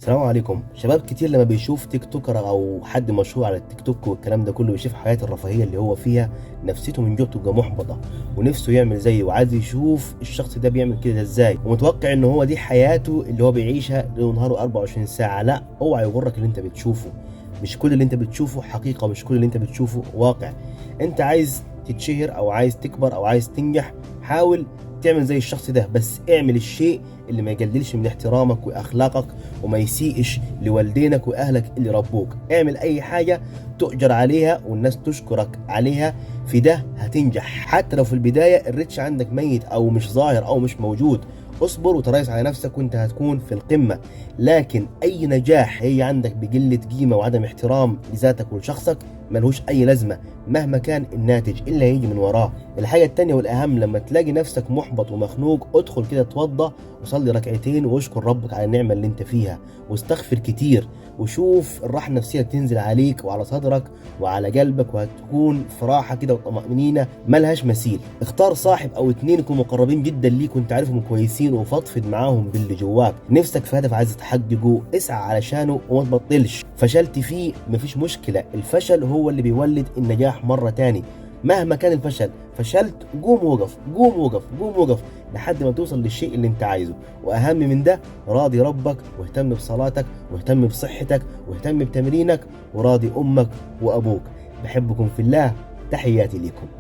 السلام عليكم. شباب كتير لما بيشوف تيك توكر او حد مشهور على التيك توك والكلام ده كله، بيشوف حياة الرفاهية اللي هو فيها، نفسيته من جوه بتبقى محبطة ونفسه يعمل زيه وعايز يشوف الشخص ده بيعمل كده ازاي، ومتوقع ان هو دي حياته اللي هو بيعيشها ليل ونهار 24 ساعة. لا، اوعى يغرك اللي انت بتشوفه. مش كل اللي انت بتشوفه حقيقة، مش كل اللي انت بتشوفه واقع. انت عايز تتشهر او عايز تكبر او عايز تنجح، حاول تعمل زي الشخص ده، بس اعمل الشيء اللي ما يقللش من احترامك واخلاقك وما يسيئش لوالدينك واهلك اللي ربوك. اعمل اي حاجة تؤجر عليها والناس تشكرك عليها، في ده هتنجح. حتى لو في البداية الريتش عندك ميت او مش ظاهر او مش موجود، اصبر وتريث على نفسك وانت هتكون في القمة. لكن اي نجاح هي عندك بقلة قيمة وعدم احترام لذاتك ولشخصك ملهوش اي لازمة مهما كان الناتج اللي هيجي من وراه. الحاجة التانية والاهم، لما تلاقي نفسك محبط ومخنوق، ادخل كده اتوضى وصلي ركعتين واشكر ربك على النعمة اللي انت فيها، واستغفر كتير، وشوف الراحة النفسية تنزل عليك وعلى صدرك وعلى قلبك، وهتكون في راحة كده وطمأنينة ملهاش مثيل. اختار صاحب او اتنين يكونوا مقربين جدا ليك وانت عارفهم كويسين، وفضفض معاهم باللي جواك. نفسك في هدف عايز تحققه، اسعى علشانه وما تبطلش. فشلت فيه مفيش مشكلة، الفشل هو اللي بيولد النجاح مرة تاني. مهما كان الفشل، فشلت قوم وقف قوم وقف قوم وقف لحد ما توصل للشيء اللي انت عايزه. واهم من ده، راضي ربك واهتم بصلاتك واهتم بصحتك واهتم بتمرينك، وراضي امك وابوك. بحبكم في الله، تحياتي لكم.